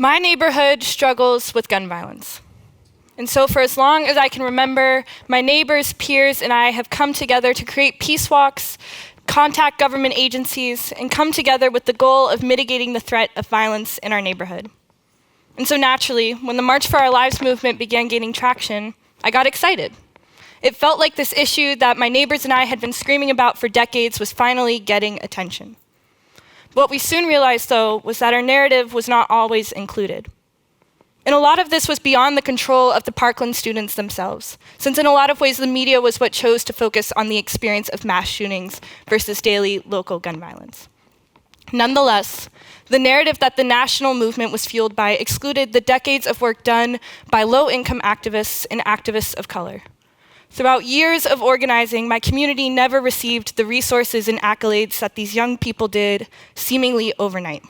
My neighborhood struggles with gun violence. And so for as long as I can remember, my neighbors, peers, and I have come together to create peace walks, contact government agencies, and come together with the goal of mitigating the threat of violence in our neighborhood. And so naturally, when the March for Our Lives movement began gaining traction, I got excited. It felt like this issue that my neighbors and I had been screaming about for decades was finally getting attention. What we soon realized, though, was that our narrative was not always included. And a lot of this was beyond the control of the Parkland students themselves, since in a lot of ways the media was what chose to focus on the experience of mass shootings versus daily local gun violence. Nonetheless, the narrative that the national movement was fueled by excluded the decades of work done by low-income activists and activists of color. Throughout years of organizing, my community never received the resources and accolades that these young people did seemingly overnight.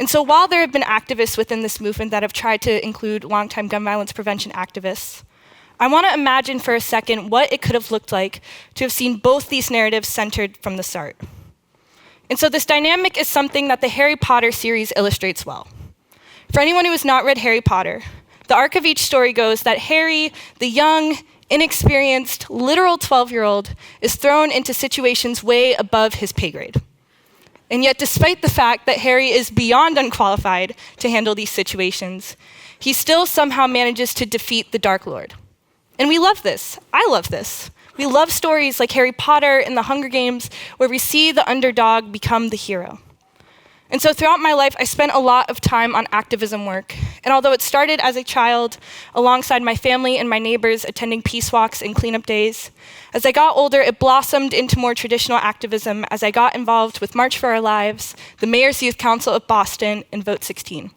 And so while there have been activists within this movement that have tried to include longtime gun violence prevention activists, I want to imagine for a second what it could have looked like to have seen both these narratives centered from the start. And so this dynamic is something that the Harry Potter series illustrates well. For anyone who has not read Harry Potter, the arc of each story goes that Harry, the young, inexperienced, literal 12-year-old, is thrown into situations way above his pay grade. And yet, despite the fact that Harry is beyond unqualified to handle these situations, he still somehow manages to defeat the Dark Lord. And we love this. I love this. We love stories like Harry Potter and the Hunger Games, where we see the underdog become the hero. And so throughout my life, I spent a lot of time on activism work. And although it started as a child, alongside my family and my neighbors attending peace walks and cleanup days, as I got older, it blossomed into more traditional activism as I got involved with March for Our Lives, the Mayor's Youth Council of Boston, and Vote 16.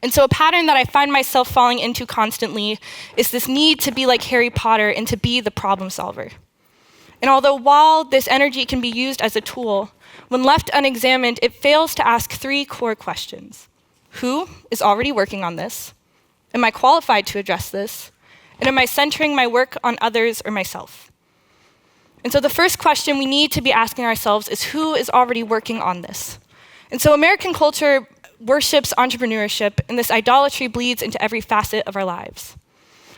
And so a pattern that I find myself falling into constantly is this need to be like Harry Potter and to be the problem solver. And although while this energy can be used as a tool, when left unexamined, it fails to ask three core questions. Who is already working on this? Am I qualified to address this? And am I centering my work on others or myself? And so the first question we need to be asking ourselves is who is already working on this? And so American culture worships entrepreneurship, and this idolatry bleeds into every facet of our lives.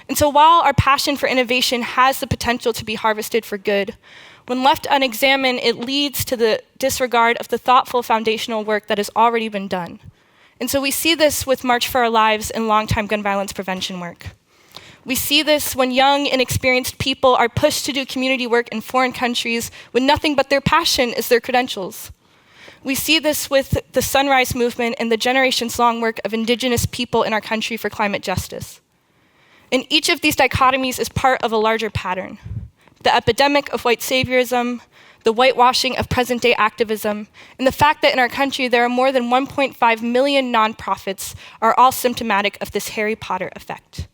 And so while our passion for innovation has the potential to be harvested for good, when left unexamined, it leads to the disregard of the thoughtful foundational work that has already been done. And so we see this with March for Our Lives and longtime gun violence prevention work. We see this when young, inexperienced people are pushed to do community work in foreign countries with nothing but their passion as their credentials. We see this with the Sunrise Movement and the generations-long work of Indigenous people in our country for climate justice. And each of these dichotomies is part of a larger pattern. The epidemic of white saviorism, the whitewashing of present-day activism, and the fact that in our country there are more than 1.5 million nonprofits are all symptomatic of this Harry Potter effect.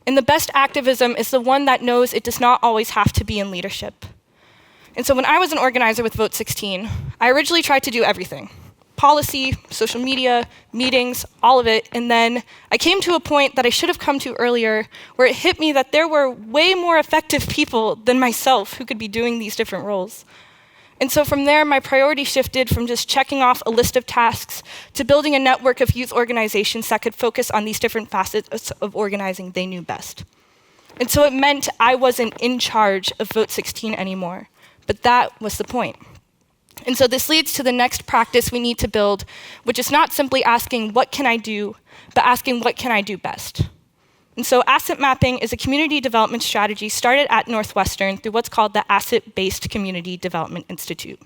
And the best activism is the one that knows it does not always have to be in leadership. And so when I was an organizer with Vote 16, I originally tried to do everything. Policy, social media, meetings, all of it. And then I came to a point that I should have come to earlier where it hit me that there were way more effective people than myself who could be doing these different roles. And so from there, my priority shifted from just checking off a list of tasks to building a network of youth organizations that could focus on these different facets of organizing they knew best. And so it meant I wasn't in charge of Vote 16 anymore, but that was the point. And so this leads to the next practice we need to build, which is not simply asking, what can I do, but asking, what can I do best? And so asset mapping is a community development strategy started at Northwestern through what's called the Asset-Based Community Development Institute.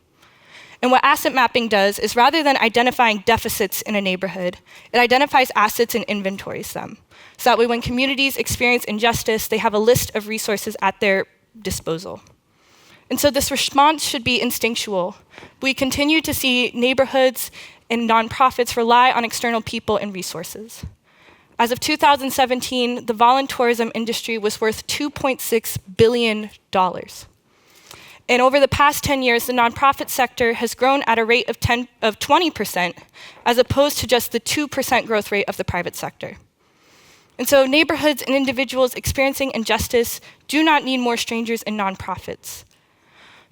And what asset mapping does is rather than identifying deficits in a neighborhood, it identifies assets and inventories them. So that way when communities experience injustice, they have a list of resources at their disposal. And so this response should be instinctual. We continue to see neighborhoods and nonprofits rely on external people and resources. As of 2017, the voluntourism industry was worth $2.6 billion. And over the past 10 years, the nonprofit sector has grown at a rate of 20%, as opposed to just the 2% growth rate of the private sector. And so neighborhoods and individuals experiencing injustice do not need more strangers and nonprofits.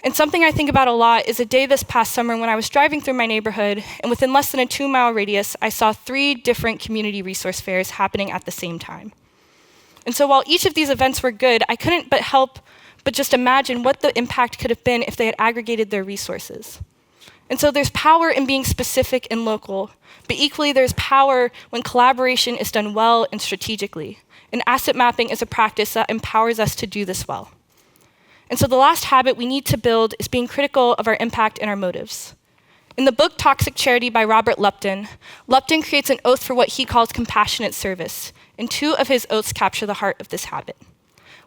And something I think about a lot is a day this past summer when I was driving through my neighborhood, and within less than a 2-mile radius, I saw 3 different community resource fairs happening at the same time. And so while each of these events were good, I couldn't help but just imagine what the impact could have been if they had aggregated their resources. And so there's power in being specific and local, but equally there's power when collaboration is done well and strategically. And asset mapping is a practice that empowers us to do this well. And so the last habit we need to build is being critical of our impact and our motives. In the book Toxic Charity by Robert Lupton, Lupton creates an oath for what he calls compassionate service, and 2 of his oaths capture the heart of this habit.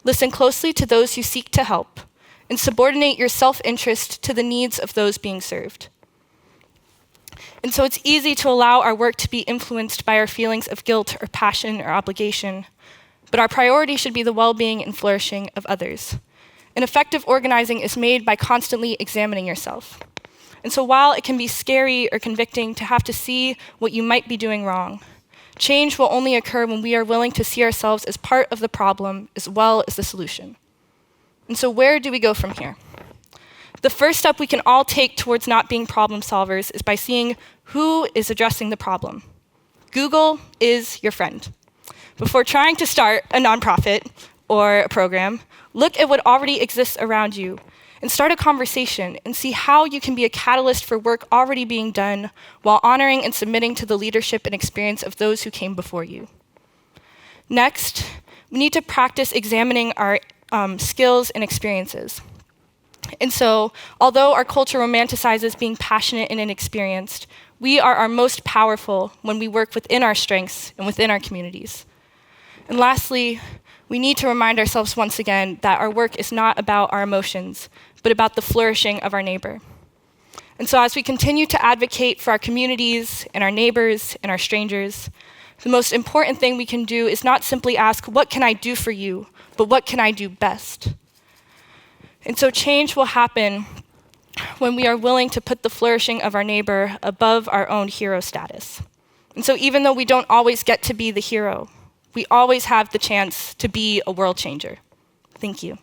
Listen closely to those you seek to help, and subordinate your self-interest to the needs of those being served. And so it's easy to allow our work to be influenced by our feelings of guilt or passion or obligation, but our priority should be the well-being and flourishing of others. And effective organizing is made by constantly examining yourself. And so while it can be scary or convicting to have to see what you might be doing wrong, change will only occur when we are willing to see ourselves as part of the problem as well as the solution. And so where do we go from here? The first step we can all take towards not being problem solvers is by seeing who is addressing the problem. Google is your friend. Before trying to start a nonprofit or a program, look at what already exists around you and start a conversation and see how you can be a catalyst for work already being done while honoring and submitting to the leadership and experience of those who came before you. Next, we need to practice examining our skills and experiences. And so, although our culture romanticizes being passionate and inexperienced, we are our most powerful when we work within our strengths and within our communities. And lastly, we need to remind ourselves once again that our work is not about our emotions, but about the flourishing of our neighbor. And so as we continue to advocate for our communities and our neighbors and our strangers, the most important thing we can do is not simply ask, what can I do for you, but what can I do best? And so change will happen when we are willing to put the flourishing of our neighbor above our own hero status. And so even though we don't always get to be the hero, we always have the chance to be a world changer. Thank you.